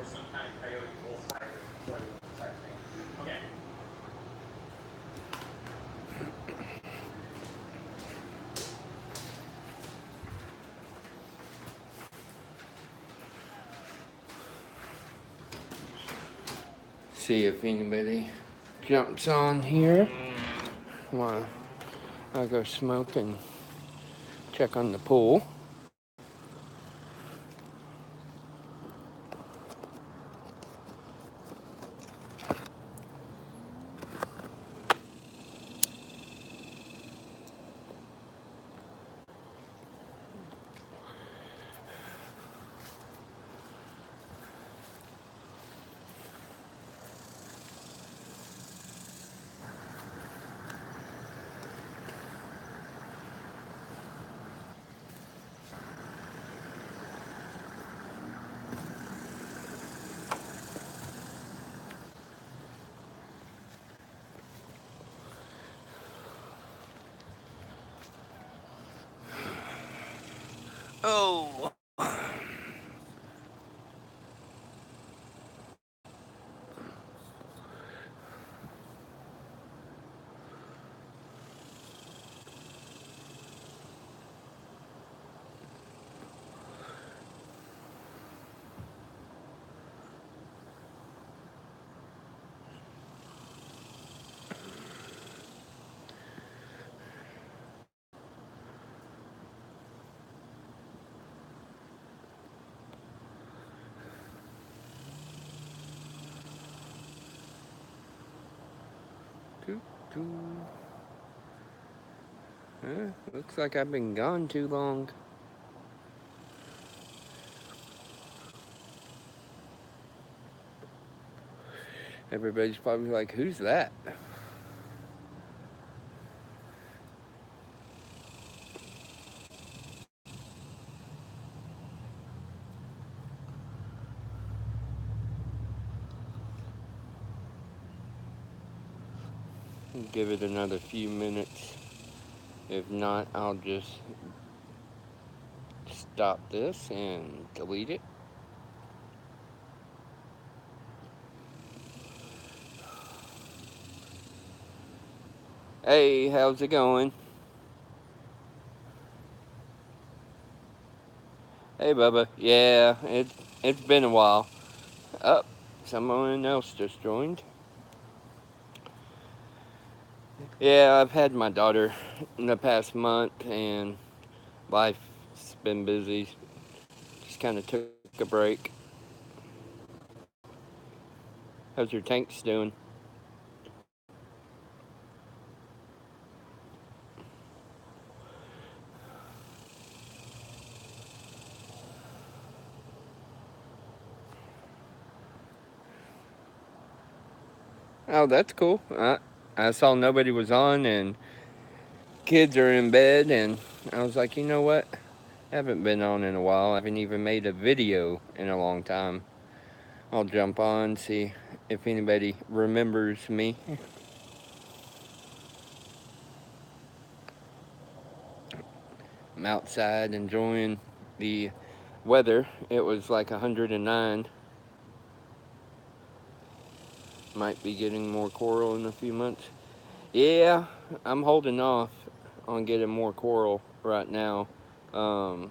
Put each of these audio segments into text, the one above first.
or some kind of coyote wolf hybrid type thing. Okay. See if anybody jumps on here. Well, I'll go smoke and check on the pool. Oh. Looks like I've been gone too long. Everybody's probably like, who's that? Give it another few minutes. If not, I'll just stop this and delete it. Hey, how's it going? Hey, Bubba. Yeah, it's been a while. Oh, someone else just joined. Yeah, I've had my daughter in the past month, and life's been busy. Just kind of took a break. How's your tanks doing? Oh, that's cool. I saw nobody was on, and kids are in bed, and I was like, you know what? I haven't been on in a while. I haven't even made a video in a long time. I'll jump on, see if anybody remembers me. I'm outside enjoying the weather. It was like 109. Might be getting more coral in a few months. Yeah, I'm holding off on getting more coral right now. Um,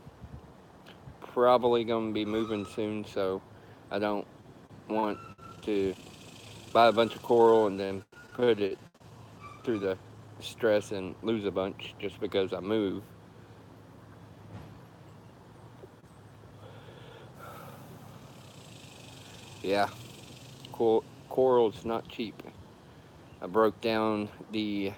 Probably going to be moving soon, so I don't want to buy a bunch of coral and then put it through the stress and lose a bunch just because I move. Yeah, coral's not cheap. I broke down the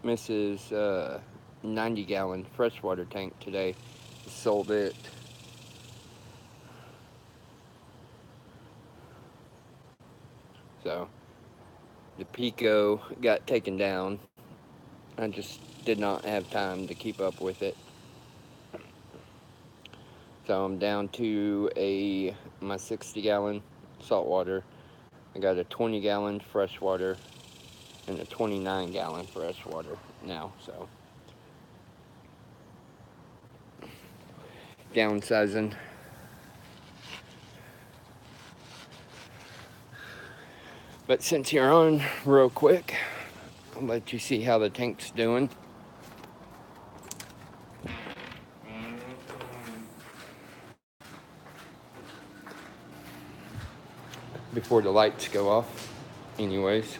Mrs. 90-gallon freshwater tank today. Sold it. So the Pico got taken down. I just did not have time to keep up with it. So I'm down to my 60-gallon saltwater. I got a 20-gallon freshwater and a 29-gallon freshwater now. So downsizing. But since you're on real quick, I'll let you see how the tank's doing. Before the lights go off, anyways.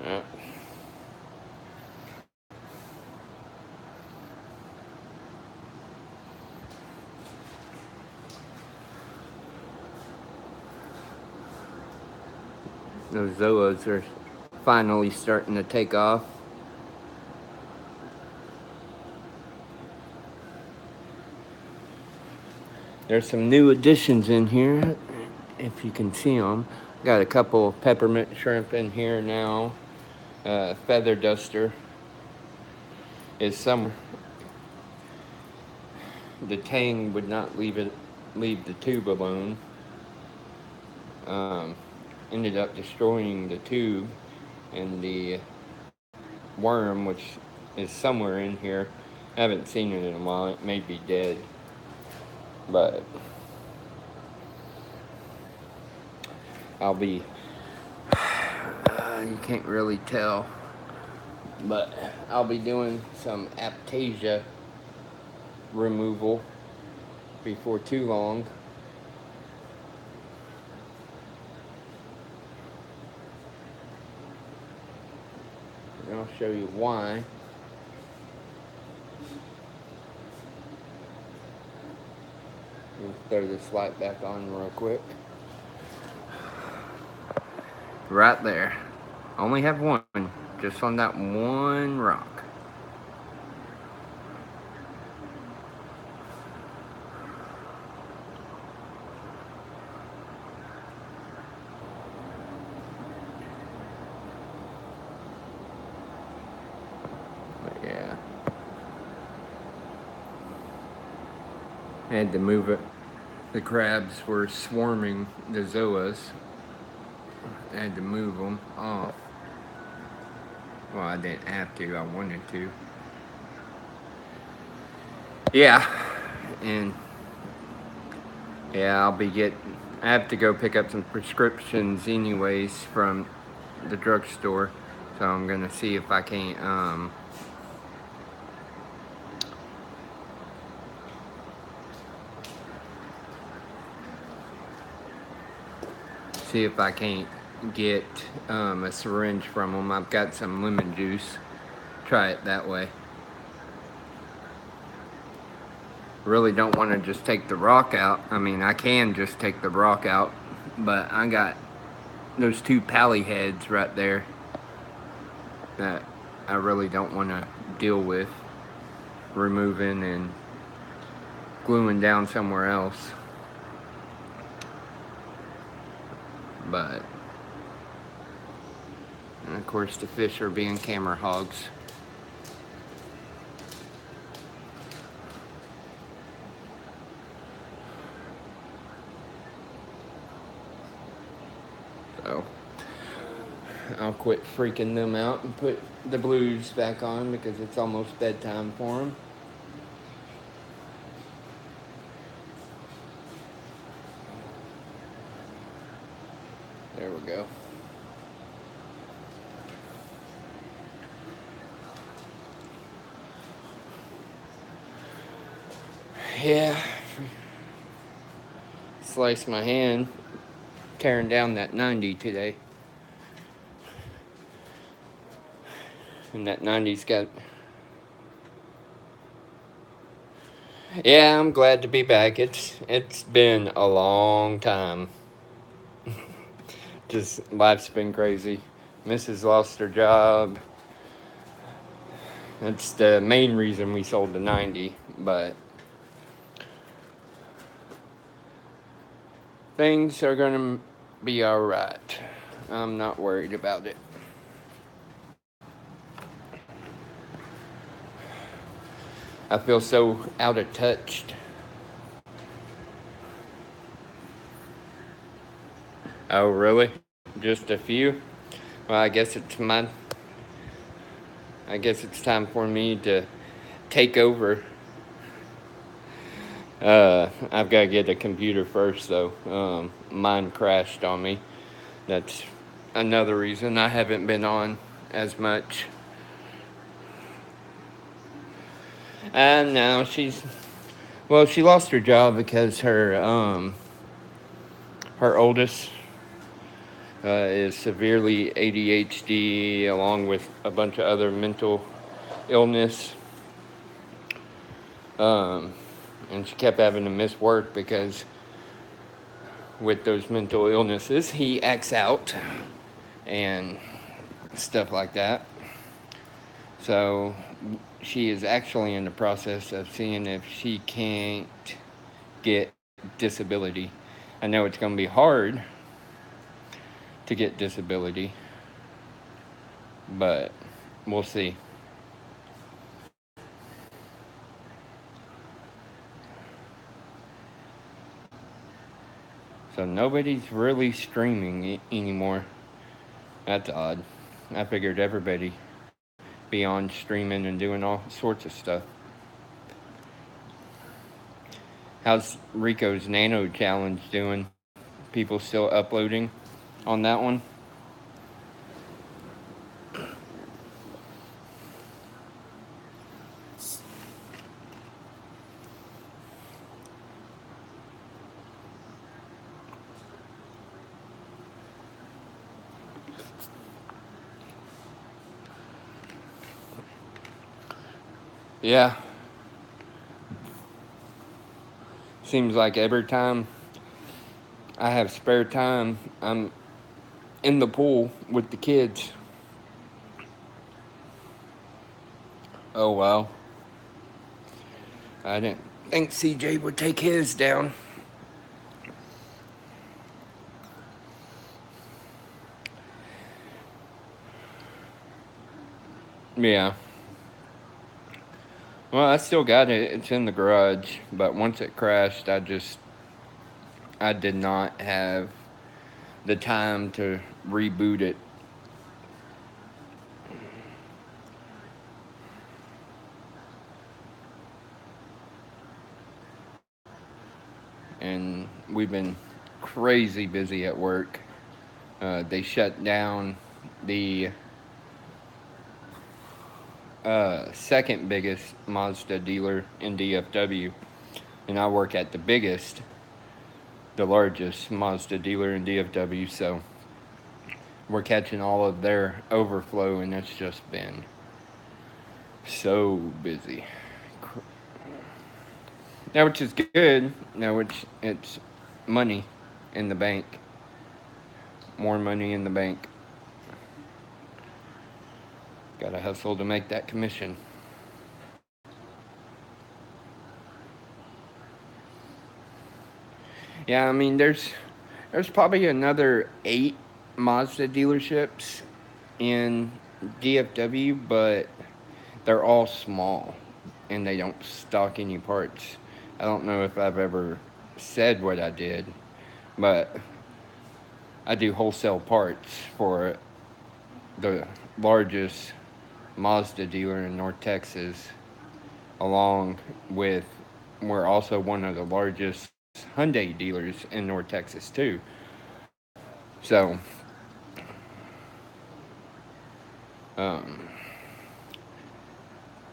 Yeah. Those zoas are finally starting to take off. There's some new additions in here, if you can see them. Got a couple peppermint shrimp in here now. Feather duster is somewhere. The tang would not leave the tube alone. Ended up destroying the tube, and the worm, which is somewhere in here. I haven't seen it in a while. It may be dead, but I'll be. You can't really tell, but I'll be doing some aptasia removal before too long. And I'll show you why. Let me throw this light back on real quick. Right there. Only have one, just on that one rock. But yeah. I had to move it. The crabs were swarming the zoas. I had to move them off. Well, I didn't have to, I wanted to. Yeah, and yeah, I have to go pick up some prescriptions anyways from the drugstore. So I'm gonna see if I can't, see if I can't get a syringe from them. I've got some lemon juice. Try it that way. Really don't want to just take the rock out. I mean, I can just take the rock out, but I got those two pally heads right there that I really don't want to deal with removing and gluing down somewhere else. But, and of course, the fish are being camera hogs. So, I'll quit freaking them out and put the blues back on because it's almost bedtime for them. There we go. Yeah. Sliced my hand tearing down that 90 today. And that 90's got... Yeah, I'm glad to be back. It's been a long time. Just life's been crazy. Mrs. lost her job. That's the main reason we sold the 90, but things are gonna be alright. I'm not worried about it. I feel so out of touch. Oh, really? Just a few? Well, I guess it's time for me to take over. I've got to get a computer first, though. Mine crashed on me. That's another reason I haven't been on as much. And now she lost her job because her oldest is severely ADHD, along with a bunch of other mental illness. Um, and she kept having to miss work because with those mental illnesses, he acts out and stuff like that. So she is actually in the process of seeing if she can't get disability. I know it's going to be hard to get disability, but we'll see. So nobody's really streaming anymore. That's odd. I figured everybody be on streaming and doing all sorts of stuff. How's Rico's Nano Challenge doing? People still uploading on that one? Yeah. Seems like every time I have spare time, I'm in the pool with the kids. Oh, well. I didn't think CJ would take his down. Yeah. Well, I still got it. It's in the garage. But once it crashed, I did not have the time to reboot it. And we've been crazy busy at work. They shut down the second biggest Mazda dealer in DFW, and I work at the largest Mazda dealer in DFW. So we're catching all of their overflow, and it's just been so busy. Now, which is good. Now, which it's money in the bank, more money in the bank. Got to hustle to make that commission. Yeah, I mean, there's probably another 8 Mazda dealerships in DFW, but they're all small and they don't stock any parts. I don't know if I've ever said what I did, but I do wholesale parts for the largest Mazda dealer in North Texas, along with we're also one of the largest Hyundai dealers in North Texas too. So, um,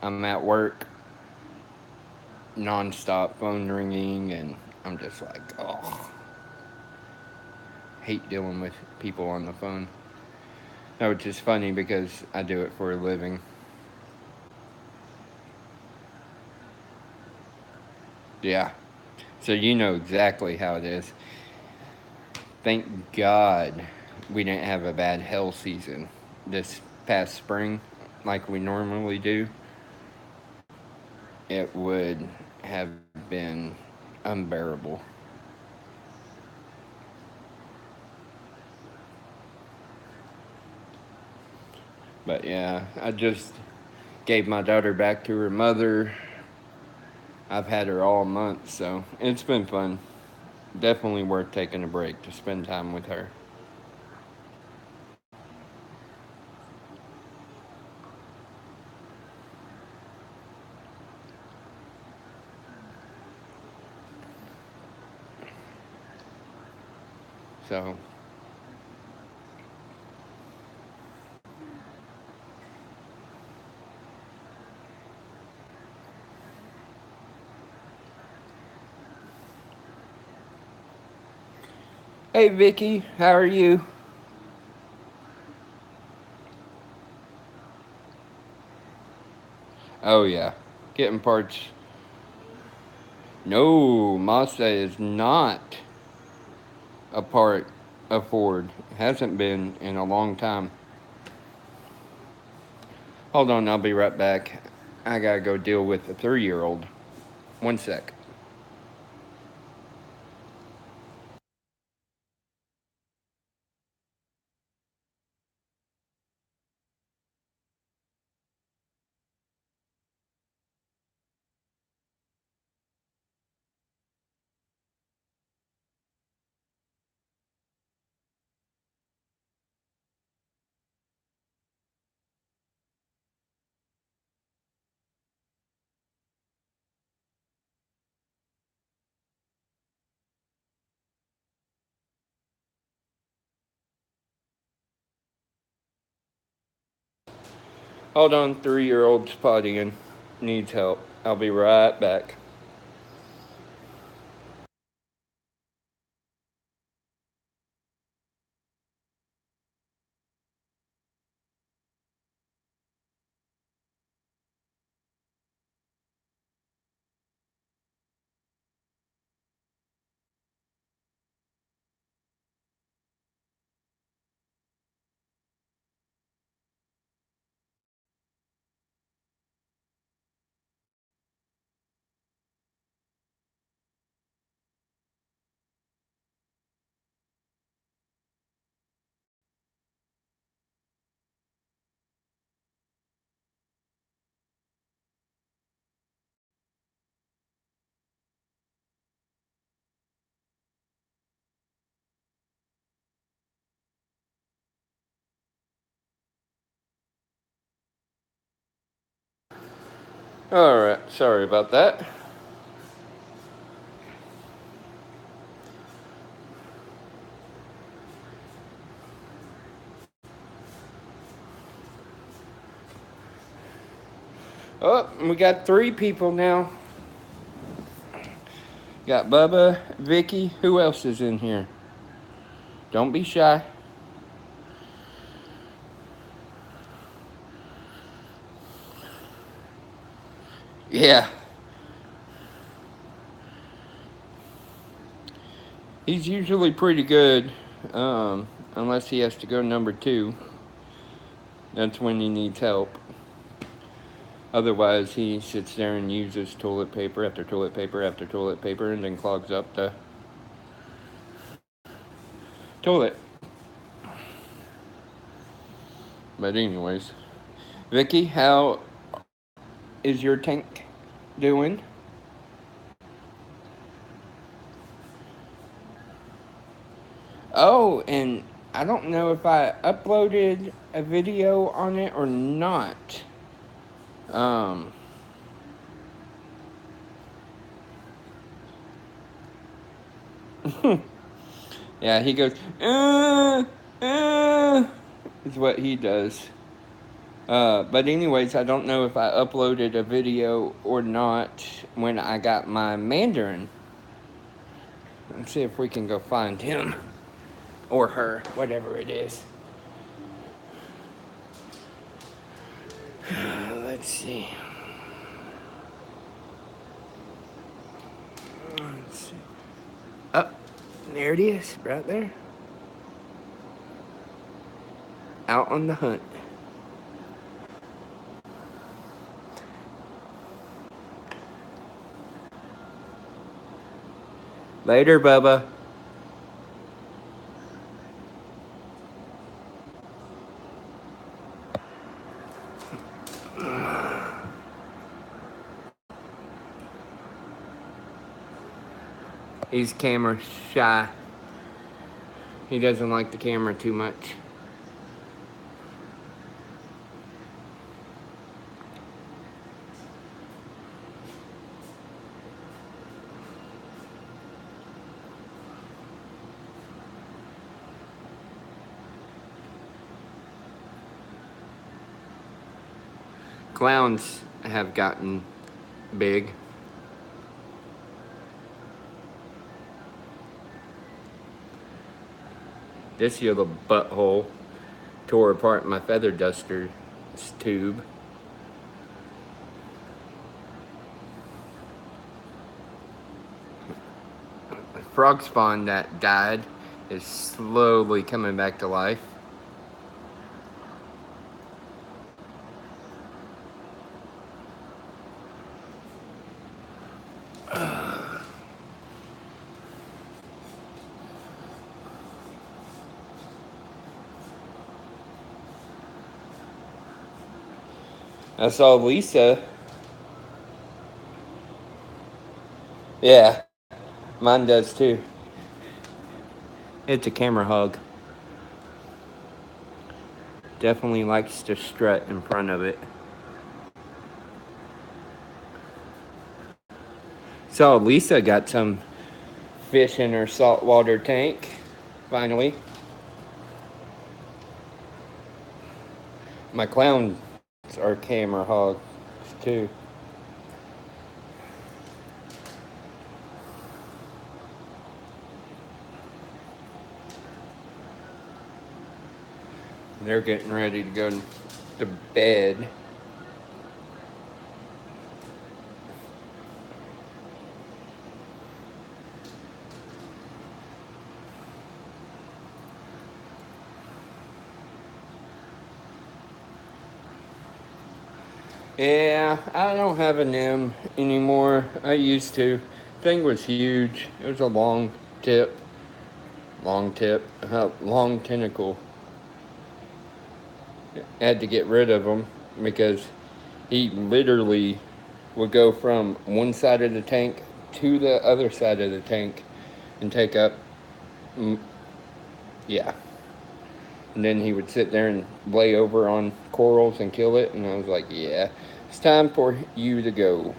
I'm at work nonstop, phone ringing, and I'm just like, oh, hate dealing with people on the phone. No, which is funny because I do it for a living. Yeah. So you know exactly how it is. Thank God we didn't have a bad hail season this past spring like we normally do. It would have been unbearable. But yeah, I just gave my daughter back to her mother. I've had her all month, so it's been fun. Definitely worth taking a break to spend time with her. So, hey Vicky, how are you? Oh yeah, getting parts. No, Mazda is not a part of Ford. Hasn't been in a long time. Hold on, I'll be right back. I gotta go deal with a 3-year-old. One sec. Hold on, 3-year-old's pottying. Needs help. I'll be right back. Alright, sorry about that. Oh, we got 3 people now. Got Bubba, Vicky. Who else is in here? Don't be shy. Yeah, he's usually pretty good, unless he has to go number 2. That's when he needs help. Otherwise, he sits there and uses toilet paper after toilet paper after toilet paper and then clogs up the toilet. But anyways, Vicky, how is your tank doing? Oh, and I don't know if I uploaded a video on it or not. Um, yeah, he goes, is what he does. But anyways, I don't know if I uploaded a video or not when I got my Mandarin. Let's see if we can go find him or her, whatever it is. Let's see. Let's see. Oh, there it is, right there. Out on the hunt. Later, Bubba. He's camera shy. He doesn't like the camera too much. Clowns have gotten big. This year, the butthole tore apart my feather duster's tube. A frog spawn that died is slowly coming back to life. I saw Lisa. Yeah, mine does too. It's a camera hug. Definitely likes to strut in front of it. So Lisa got some fish in her saltwater tank, finally. My clowns are camera hogs too. They're getting ready to go to bed. Yeah, I don't have an M anymore. I used to. Thing was huge. It was a tip, long tentacle. I had to get rid of him because he literally would go from one side of the tank to the other side of the tank and take up, mm, yeah. And then he would sit there and lay over on corals and kill it. And I was like, yeah, it's time for you to go.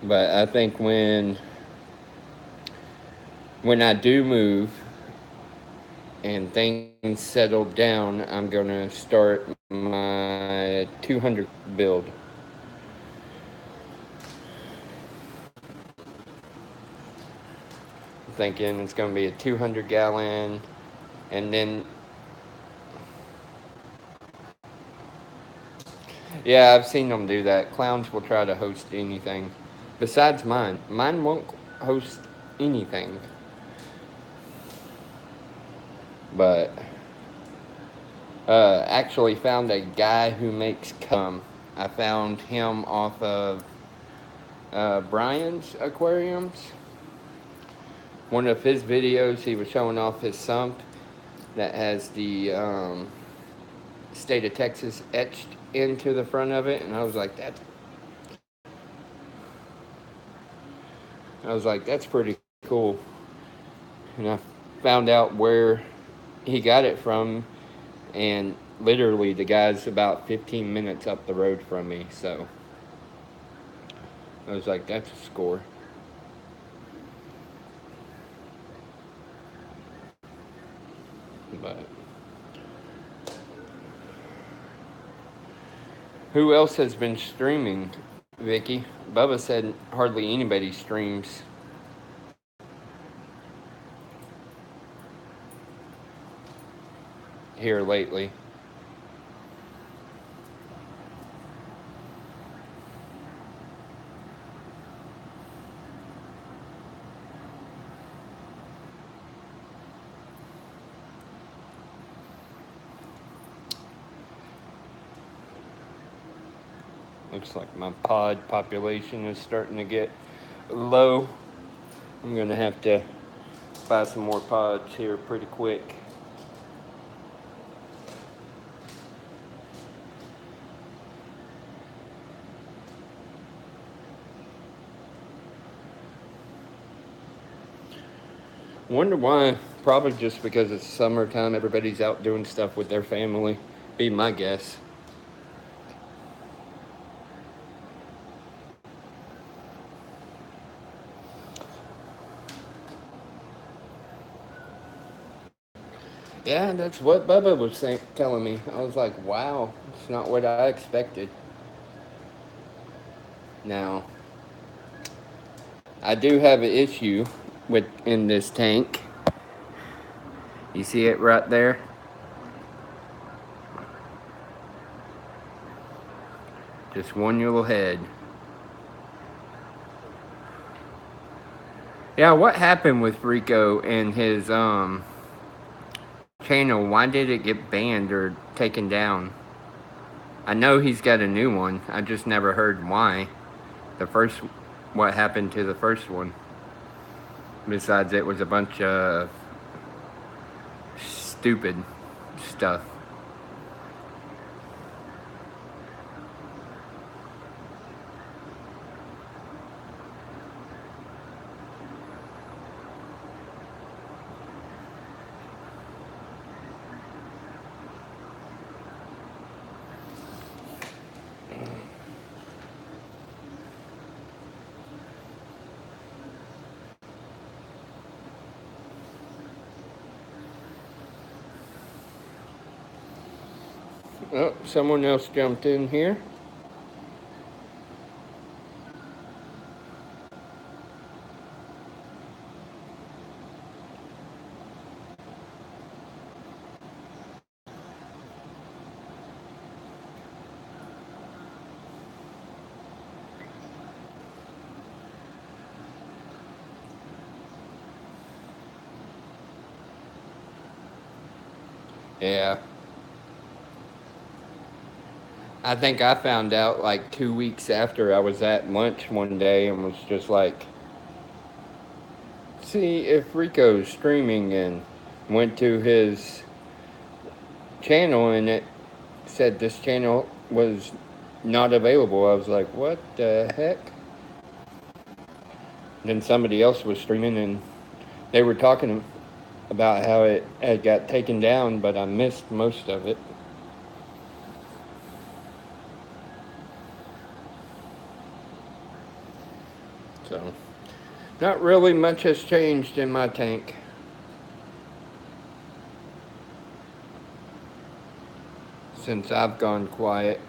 But I think when I do move and things settle down, I'm gonna start my 200 build. Thinking it's gonna be a 200 gallon, and then yeah, I've seen them do that. Clowns will try to host anything. Besides mine. Mine won't host anything. But actually found a guy who makes I found him off of Brian's aquariums. One of his videos, he was showing off his sump that has the state of Texas etched into the front of it, and that's pretty cool. And I found out where he got it from, and literally the guy's about 15 minutes up the road from me, so I was like, that's a score. But who else has been streaming, Vicky? Bubba said hardly anybody streams here lately. Looks like my pod population is starting to get low. I'm gonna have to buy some more pods here pretty quick. Wonder why? Probably just because it's summertime. Everybody's out doing stuff with their family. Be my guess. Yeah, that's what Bubba was telling me. I was like, wow, it's not what I expected. Now, I do have an issue with in this tank. You see it right there? Just one little head. Yeah, what happened with Rico and his channel? Why did it get banned or taken down? I know he's got a new one. I just never heard why. The first, what happened to the first one? Besides, it was a bunch of stupid stuff. Oh, someone else jumped in here. Yeah. I think I found out like 2 weeks after I was at lunch one day and was just like, see if Rico's streaming, and went to his channel and it said this channel was not available. I was like, what the heck? Then somebody else was streaming and they were talking about how it had got taken down, but I missed most of it. So, not really much has changed in my tank since I've gone quiet.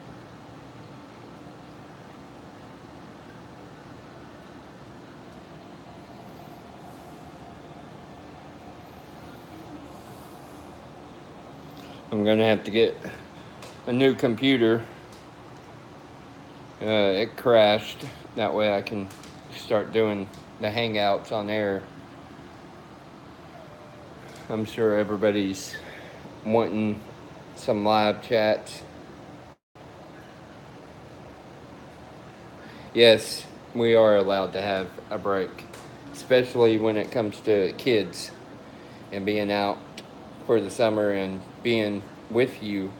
I'm gonna have to get a new computer. It crashed. That way I can start doing the hangouts on air. I'm sure everybody's wanting some live chats. Yes, we are allowed to have a break, especially when it comes to kids and being out for the summer and being with you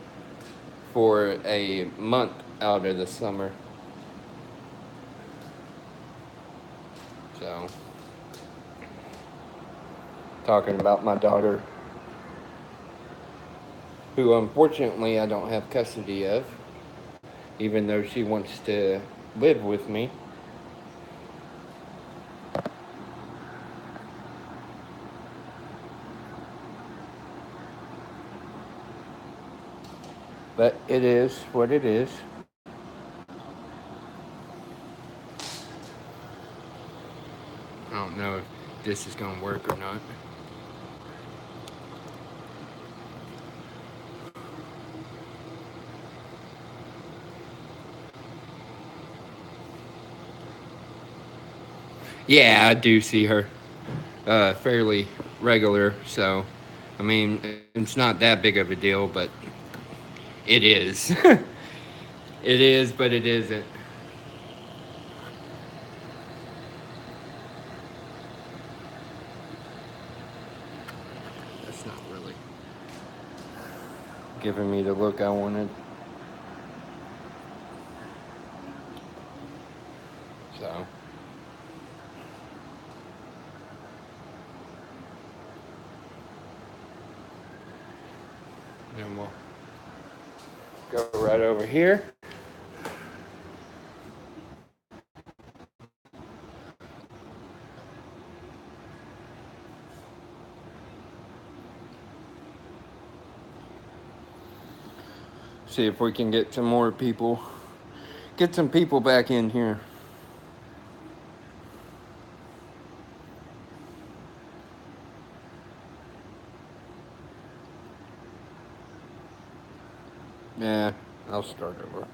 for a month out of the summer. So, talking about my daughter, who unfortunately I don't have custody of, even though she wants to live with me. But it is what it is. I don't know if this is going to work or not. Yeah, I do see her fairly regular, so I mean, it's not that big of a deal, but it is. It is, but it isn't. That's not really giving me the look I wanted. So, then we'll go right over here. See if we can get some more people. Get some people back in here. Yeah, I'll start over.